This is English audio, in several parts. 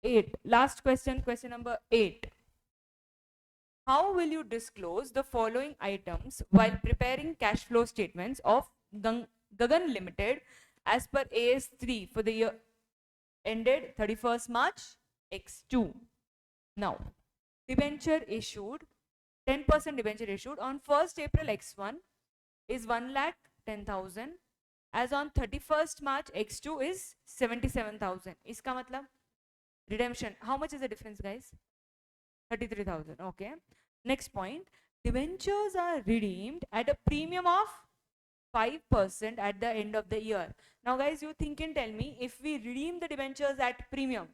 8. Last question, question number 8. How will you disclose the following items while preparing cash flow statements of Gagan Limited as per AS3 for the year ended 31st March X2? Now, debenture issued, 10% debenture issued on 1st April X1 is 1,10,000. As on 31st March X2 is 77,000. Iska matlab redemption. How much is the difference, guys? 33,000. Okay. Next point. Debentures are redeemed at a premium of 5% at the end of the year. Now, guys, you think and tell me, if we redeem the debentures at premium,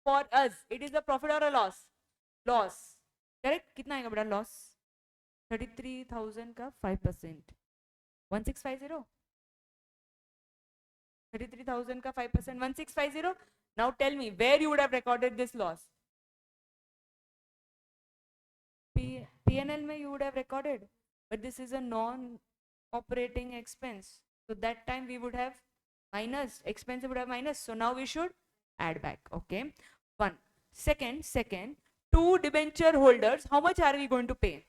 for us, it is a profit or a loss? Loss. Correct? Kitna aega beta loss? 33,000 ka 5%. 1650. 33,000 ka 5%. 1650. Now tell me, where you would have recorded this loss? P&L mein you would have recorded, but this is a non-operating expense. So that time we would have minus, expense would have minus. So now we should add back. Okay. One. Second, two debenture holders, how much are we going to pay?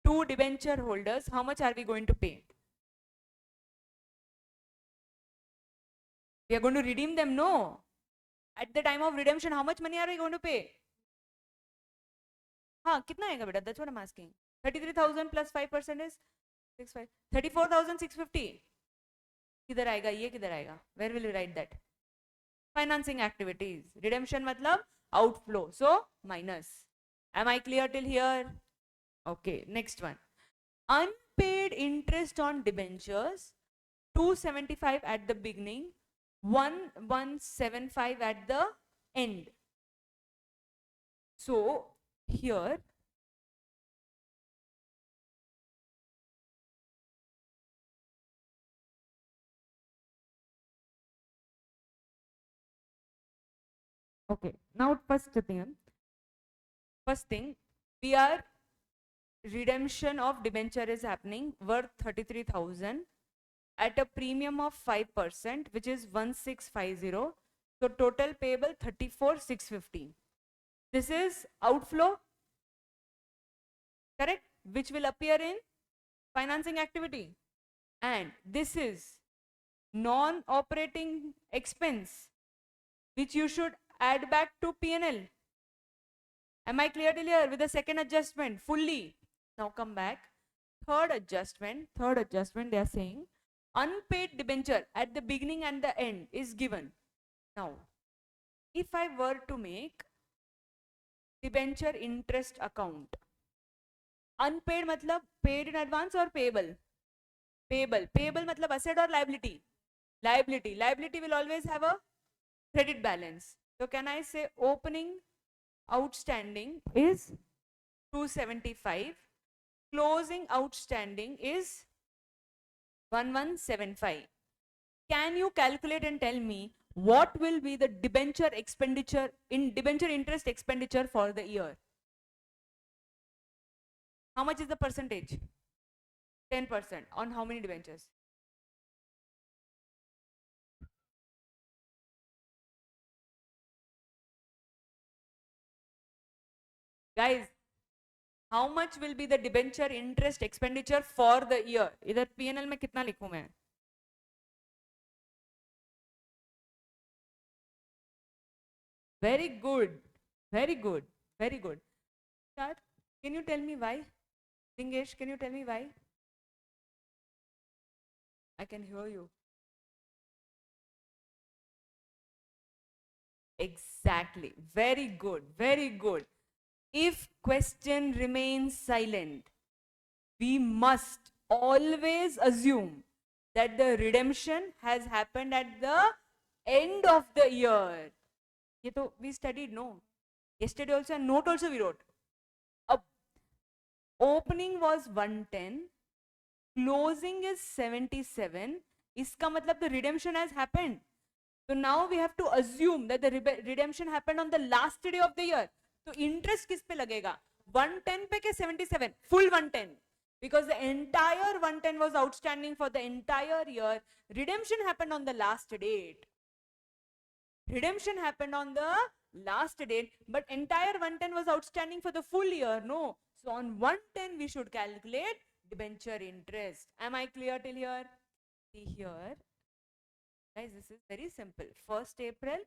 Two debenture holders, how much are we going to pay? We are going to redeem them, no? At the time of redemption, how much money are we going to pay? हाँ कितना आएगा बेटा? That's what I'm asking. 33,000 plus 5% is 65. 34,650. किधर आएगा? ये किधर आएगा? Where will you write that? Financing activities. Redemption मतलब outflow. So minus. Am I clear till here? Okay. Next one. Unpaid interest on debentures. 275 at the beginning. 1175 at the end. So here okay, now first thing we are redemption of debenture is happening worth 33,000 at a premium of 5%, which is 1650. So total payable 34,650. This is outflow, correct, which will appear in financing activity, and this is non-operating expense which you should add back to P&L. Am I clear till here with the second adjustment fully? Now come back. Third adjustment they are saying unpaid debenture at the beginning and the end is given. Now, if I were to make debenture interest account, unpaid matlab paid in advance or payable? Payable matlab asset or liability? Liability will always have a credit balance. So can I say opening outstanding is 275, closing outstanding is 1175. Can you calculate and tell me what will be the debenture expenditure in debenture interest expenditure for the year? How much is the percentage? 10%. On how many debentures? Guys, how much will be the debenture interest expenditure for the year? इधर P&L में कितना लिखूं मैं? Very good. Sir, can you tell me why? Lingesh, can you tell me why? I can hear you. Exactly. Very good. If question remains silent, we must always assume that the redemption has happened at the end of the year. ये तो we studied, no? Yesterday also and note also we wrote. Opening was 110, closing is 77. इसका मतलब the redemption has happened. So now we have to assume that the redemption happened on the last day of the year. तो interest किस पे लगेगा? 110 पे के 77? Full 110. Because the entire 110 was outstanding for the entire year. Redemption happened on the last date. Redemption happened on the last date, but entire 110 was outstanding for the full year. No. So on 110 we should calculate debenture interest. Am I clear till here? See here. Guys, this is very simple. 1st April,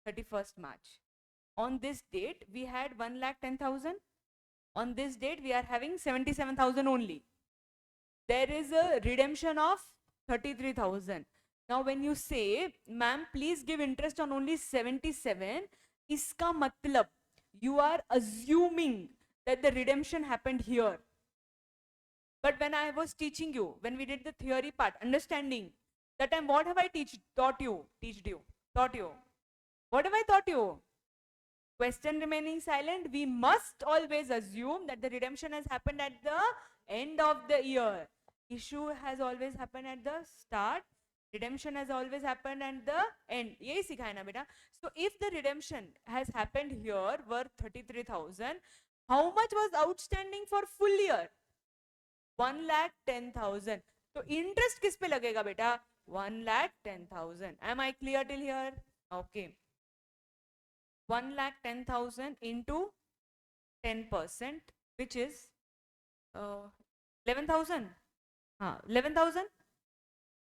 31st March. On this date, we had 1,10,000. On this date, we are having 77,000 only. There is a redemption of 33,000. Now, when you say, ma'am, please give interest on only 77, iska matlab, you are assuming that the redemption happened here. But when I was teaching you, when we did the theory part, understanding, that time what have I taught you? What have I taught you? Question remaining silent, we must always assume that the redemption has happened at the end of the year. Issue has always happened at the start. Redemption has always happened at the end. Yehi sikhaya na beta. So if the redemption has happened here worth 33,000, how much was outstanding for full year? 1,10,000. So interest किस पे लगेगा बेटा? 1,10,000. Am I clear till here? Okay. 1,10,000 into 10%, which is 11,000. हाँ 11,000.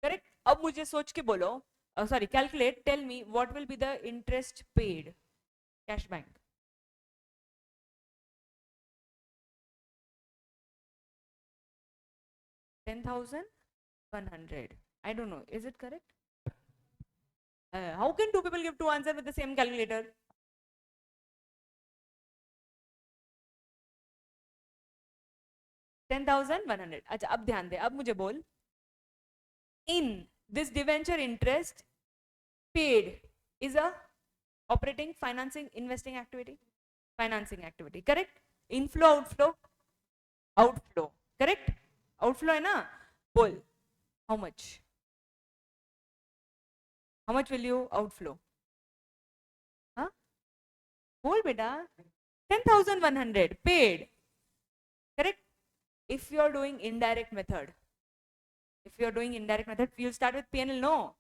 Correct. अब मुझे सोच के बोलो. Sorry, calculate. Tell me what will be the interest paid. Cash bank. 10,100. I don't know. Is it correct? How can two people give two answers with the same calculator? 10,100. अच्छा अब ध्यान दे, अब मुझे बोल. In this debenture interest paid is a operating, financing, investing activity. Financing activity. Correct? Inflow, outflow. Outflow. Correct? Outflow है ना? बोल. How much? How much will you outflow? Huh? बोल बेटा. 10,100 paid. Correct? If you are doing indirect method, you'll start with P&L, no.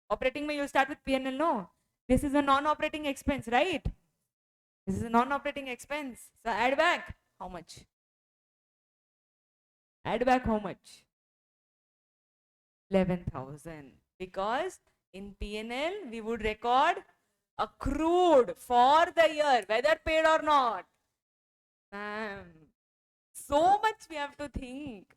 Operating mein you'll start with P&L, no. This is a non-operating expense, right? This is a non-operating expense. So add back. How much? Add back how much? 11,000. Because in P&L we would record accrued for the year, whether paid or not. So much we have to think.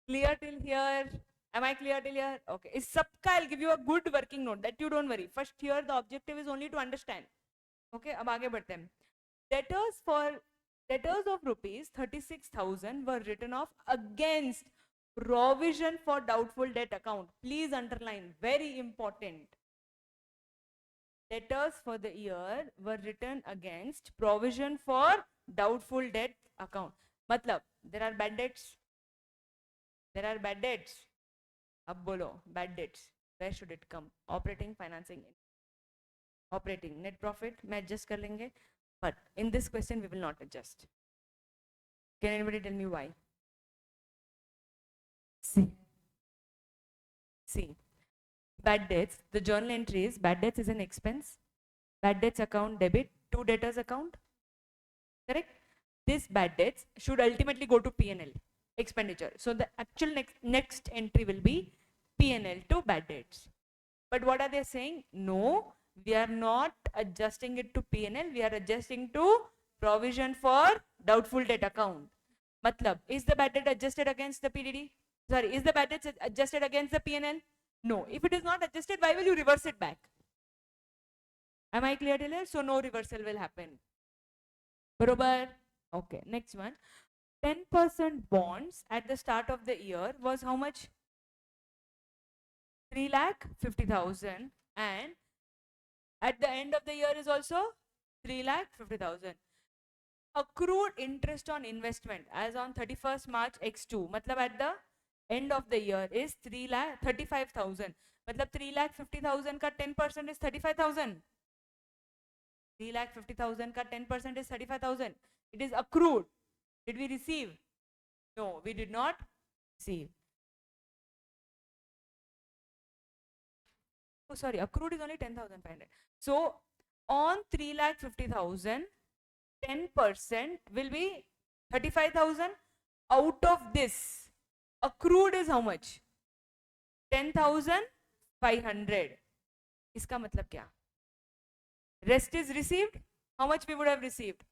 Clear till here? Am I clear till here? Okay. Is sabka I'll give you a good working note that you don't worry. First here the objective is only to understand. Okay. अब आगे बढ़ते हैं. Debtors of rupees 36,000 were written off against provision for doubtful debt account. Please underline. Very important. Debtors for the year were written against provision for doubtful debt account. Matlab, there are bad debts. Ab bolo, bad debts. Where should it come? Operating, financing. Operating. Net profit, मैं adjust कर लेंगे. But in this question, we will not adjust. Can anybody tell me why? See. Bad debts, the journal entry is bad debts is an expense. Bad debts account debit to debtors account. Correct? This bad debts should ultimately go to P&L expenditure. So the actual next entry will be P&L to bad debts. But what are they saying? No, we are not adjusting it to P&L. We are adjusting to provision for doubtful debt account. Matlab, is the bad debt adjusted against the PDD? Sorry, is the bad debt adjusted against the P&L? No. If it is not adjusted, why will you reverse it back? Am I clear till here? So no reversal will happen. Barobar? Okay. Next one. 10% bonds at the start of the year was how much? 3,50,000, and at the end of the year is also 3,50,000. Accrued interest on investment as on 31st March X2. Matlab at the end of the year is 3,35,000. Matlab 3,50,000 ka 10% is 35,000. 3,50,000 ka 10% is 35,000. It is accrued. Did we receive? No, we did not receive. Oh, sorry, accrued is only 10,500. So on 3,50,000, 10% will be 35,000. Out of this, accrued is how much? 10,500. इसका मतलब क्या? Rest is received. How much we would have received?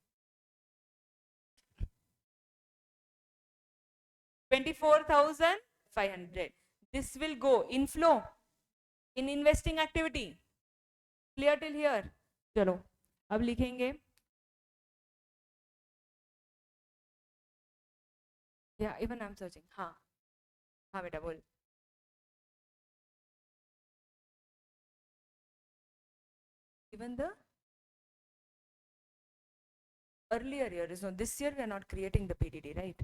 24,500. This will go inflow in investing activity. Clear till here? चलो अब लिखेंगे. Yeah, even I'm searching. हाँ हाँ बेटा बोल. Even the earlier year is no. This year we are not creating the PDD, right?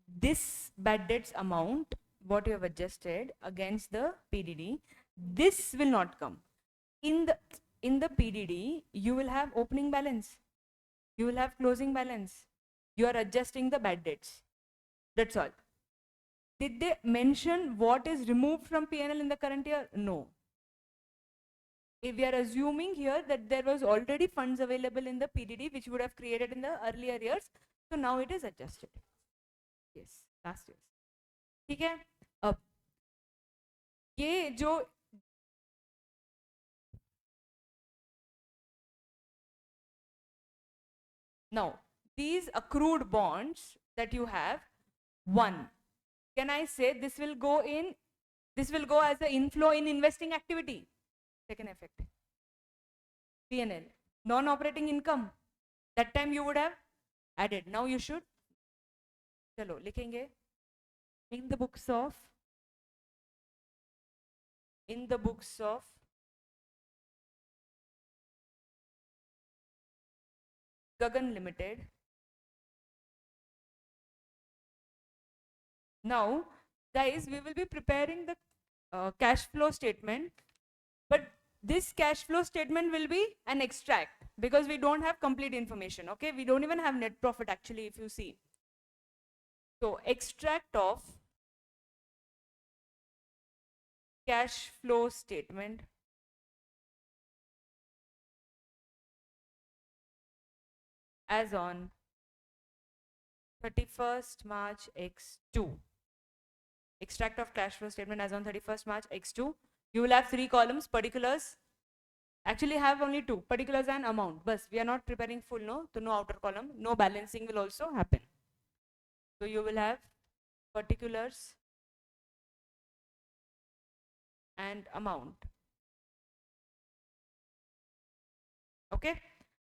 This bad debts amount, what you have adjusted against the PDD, this will not come. In the PDD, you will have opening balance. You will have closing balance. You are adjusting the bad debts. That's all. Did they mention what is removed from PNL in the current year? No. If we are assuming here that there was already funds available in the PDD which would have created in the earlier years, so now it is adjusted. Yes, last years. ठीक है. अब ये जो now these accrued bonds that you have, one, can I say this will go as the inflow in investing activity? Second effect, PNL, non-operating income. That time you would have added. Now you should, चलो लिखेंगे in the books of Gagan Limited. Now, guys, we will be preparing the cash flow statement, but this cash flow statement will be an extract because we don't have complete information. Okay, we don't even have net profit actually, if you see. So, extract of cash flow statement as on 31st March X2. Extract of cash flow statement as on 31st March X2. You will have 3 columns, particulars. Actually have only 2, particulars and amount. But we are not preparing full, no? So no outer column. No balancing will also happen. So you will have particulars and amount. Okay,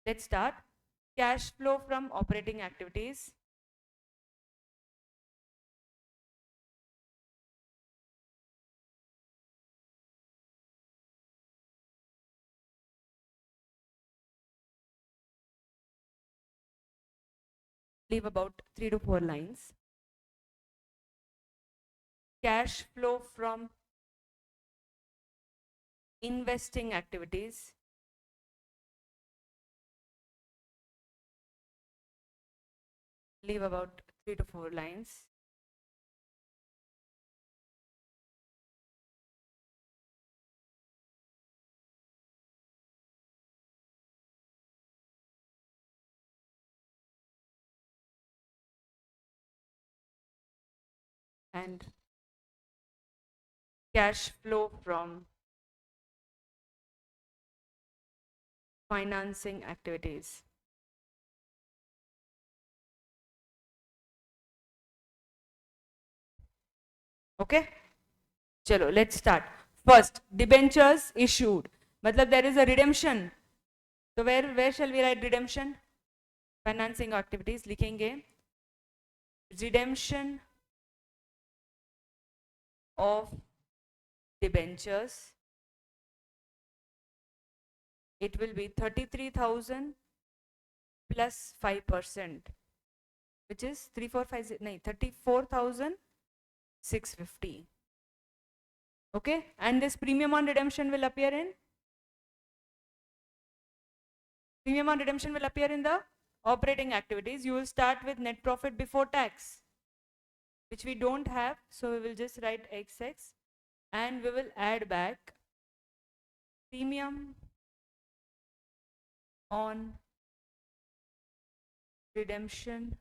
let's start. Cash flow from operating activities. Leave about 3 to 4 lines. Cash flow from investing activities. Leave about 3 to 4 lines. And cash flow from financing activities. Okay, chalo, let's start. First, debentures issued. Matlab there is a redemption. So where shall we write redemption? Financing activities लिखेंगे. Redemption of debentures. It will be 33,000 plus 5%, which is 34,650. Okay, and this premium on redemption will appear in the operating activities. You will start with net profit before tax. which we don't have, so we will just write XX, and we will add back premium on redemption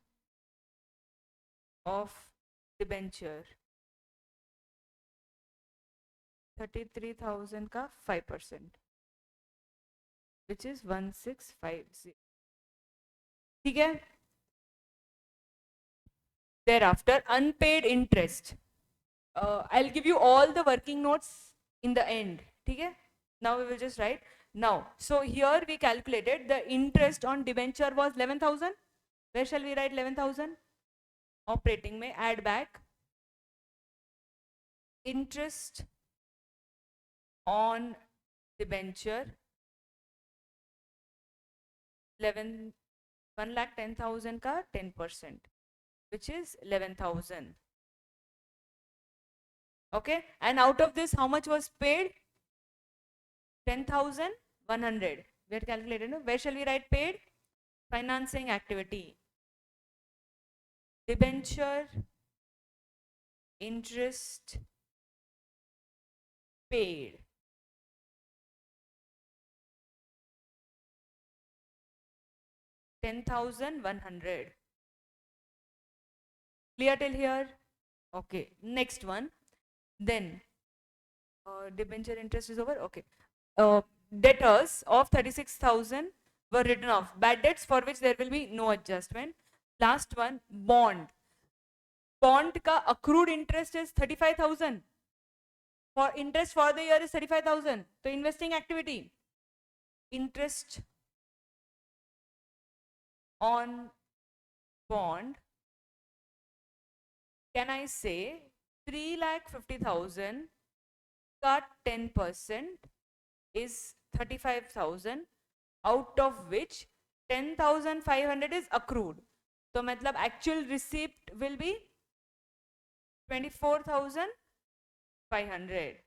of debenture 33,000 का 5%, which is 1650. ठीक है. Thereafter, unpaid interest. I'll give you all the working notes in the end. Okay? Now we will just write. Now, so here we calculated the interest on debenture was 11,000. Where shall we write 11,000? Operating may add back interest on debenture 1,10,000 का 10%, which is 11,000. Okay, and out of this, how much was paid? 10,100. We had calculated. No? Where shall we write paid? Financing activity. Debenture interest paid. $10,100. Clear till here? Okay. Next one. Then debenture interest is over. Okay. Debtors of 36,000 were written off. Bad debts for which there will be no adjustment. Last one, bond. Bond ka accrued interest is 35,000. For interest for the year is 35,000. So investing activity. Interest on bond. Can I say 3,50,000 ka 10% is 35,000, out of which 10,500 is accrued. So matlab actual receipt will be 24,500.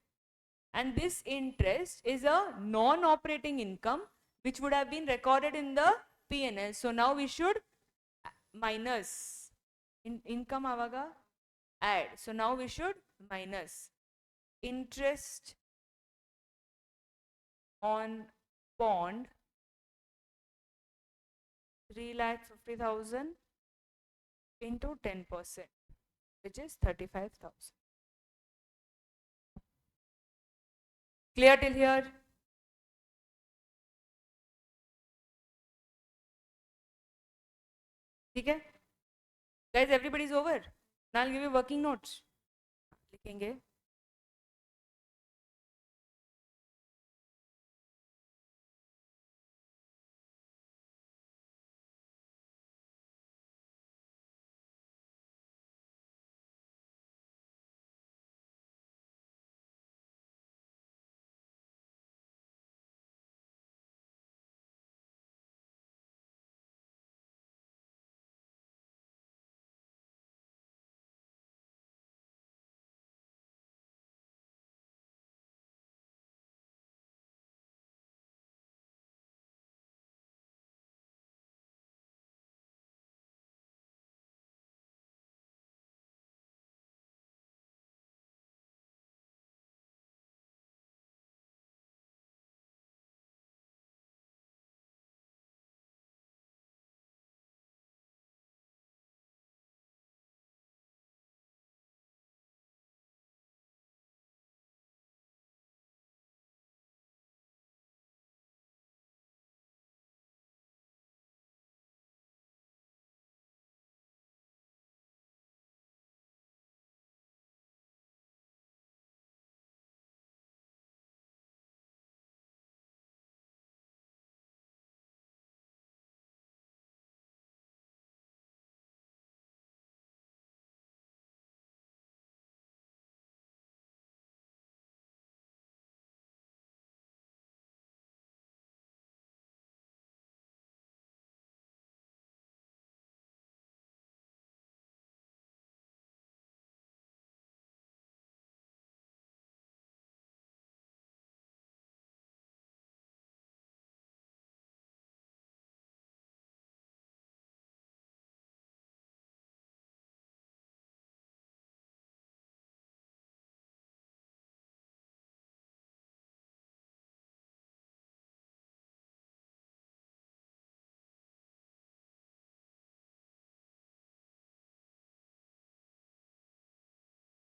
And this interest is a non-operating income which would have been recorded in the P&L. So now we should minus income avaga add. So now we should minus interest on bond 3,50,000 into 10%, which is 35,000. Clear till here? Okay, guys, everybody's over. Now I'll give you working notes. लिखेंगे